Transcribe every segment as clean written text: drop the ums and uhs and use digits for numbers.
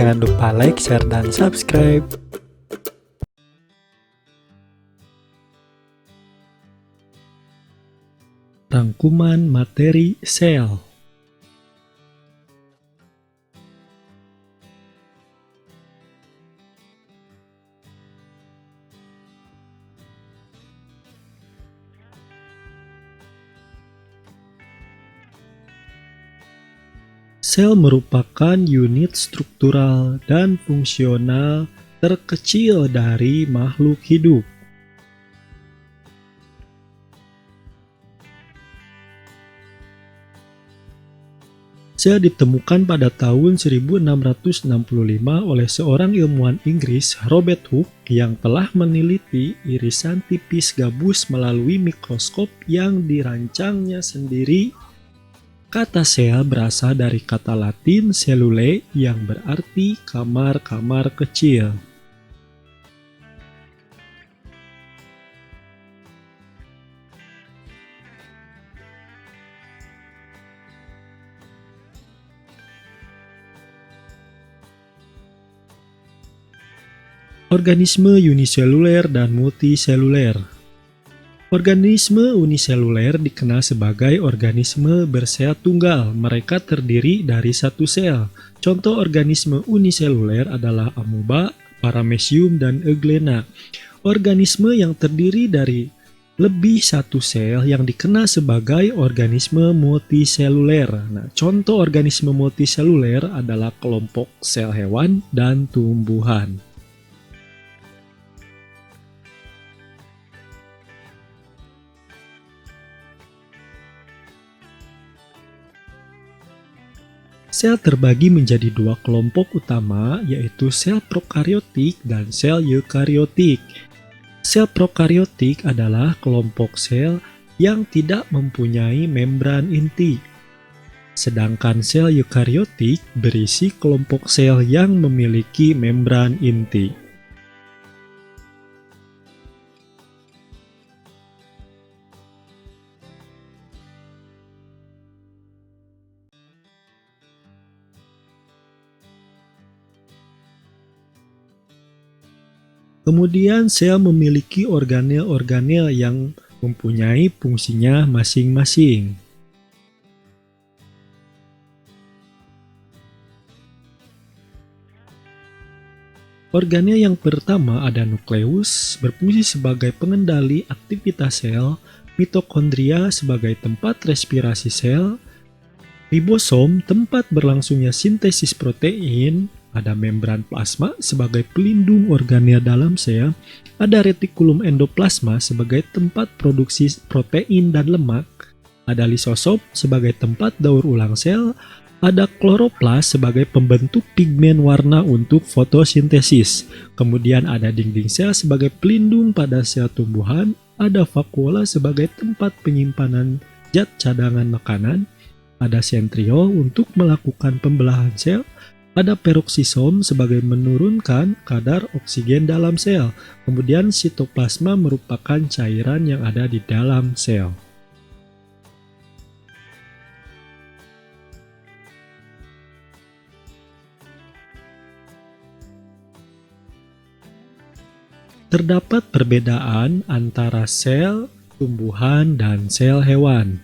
Jangan lupa like, share, dan subscribe. Rangkuman materi sel. Sel merupakan unit struktural dan fungsional terkecil dari makhluk hidup. Sel ditemukan pada tahun 1665 oleh seorang ilmuwan Inggris, Robert Hooke, yang telah meneliti irisan tipis gabus melalui mikroskop yang dirancangnya sendiri. Kata sel berasal dari kata Latin cellulae yang berarti kamar-kamar kecil. Organisme uniseluler dan multiseluler. Organisme uniseluler dikenal sebagai organisme bersel tunggal. Mereka terdiri dari satu sel. Contoh organisme uniseluler adalah amoeba, paramecium, dan euglena. Organisme yang terdiri dari lebih satu sel yang dikenal sebagai organisme multiseluler. Nah, contoh organisme multiseluler adalah kelompok sel hewan dan tumbuhan. Sel terbagi menjadi dua kelompok utama, yaitu sel prokariotik dan sel eukariotik. Sel prokariotik adalah kelompok sel yang tidak mempunyai membran inti. Sedangkan sel eukariotik berisi kelompok sel yang memiliki membran inti. Kemudian sel memiliki organel-organel yang mempunyai fungsinya masing-masing. Organel yang pertama ada nukleus, berfungsi sebagai pengendali aktivitas sel, mitokondria sebagai tempat respirasi sel, ribosom tempat berlangsungnya sintesis protein, ada membran plasma sebagai pelindung organel dalam sel, ada retikulum endoplasma sebagai tempat produksi protein dan lemak, ada lisosom sebagai tempat daur ulang sel, ada kloroplas sebagai pembentuk pigmen warna untuk fotosintesis. Kemudian ada dinding sel sebagai pelindung pada sel tumbuhan, ada vakuola sebagai tempat penyimpanan zat cadangan makanan, ada sentriol untuk melakukan pembelahan sel, ada peroksisom sebagai menurunkan kadar oksigen dalam sel. Kemudian sitoplasma merupakan cairan yang ada di dalam sel. Terdapat perbedaan antara sel tumbuhan dan sel hewan.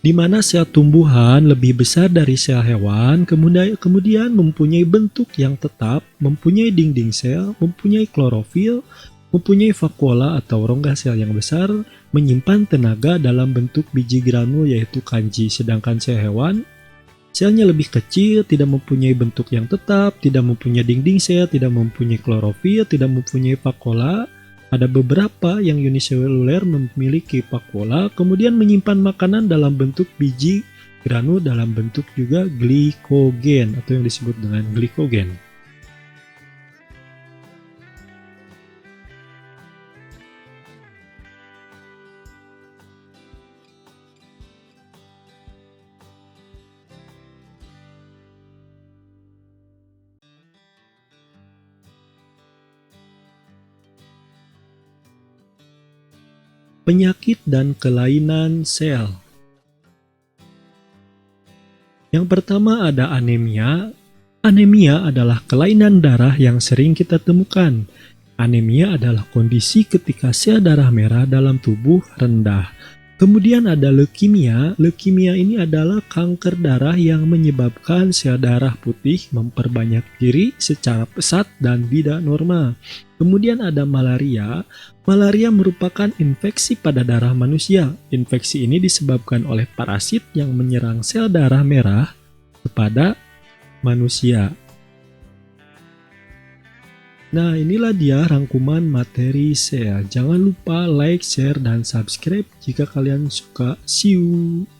Di mana sel tumbuhan lebih besar dari sel hewan, kemudian mempunyai bentuk yang tetap, mempunyai dinding sel, mempunyai klorofil, mempunyai vakuola atau rongga sel yang besar, menyimpan tenaga dalam bentuk biji granul yaitu kanji. Sedangkan sel hewan, selnya lebih kecil, tidak mempunyai bentuk yang tetap, tidak mempunyai dinding sel, tidak mempunyai klorofil, tidak mempunyai vakuola. Ada beberapa yang uniseluler memiliki vakuola, kemudian menyimpan makanan dalam bentuk biji granul dalam bentuk juga glikogen atau yang disebut dengan glikogen. Penyakit dan kelainan sel. Yang pertama ada anemia. Anemia adalah kelainan darah yang sering kita temukan. Anemia adalah kondisi ketika sel darah merah dalam tubuh rendah. Kemudian ada leukemia. Leukemia ini adalah kanker darah yang menyebabkan sel darah putih memperbanyak diri secara pesat dan tidak normal. Kemudian ada malaria. Malaria merupakan infeksi pada darah manusia. Infeksi ini disebabkan oleh parasit yang menyerang sel darah merah kepada manusia. Nah, inilah dia rangkuman materi sel. Jangan lupa like, share, dan subscribe jika kalian suka. See you!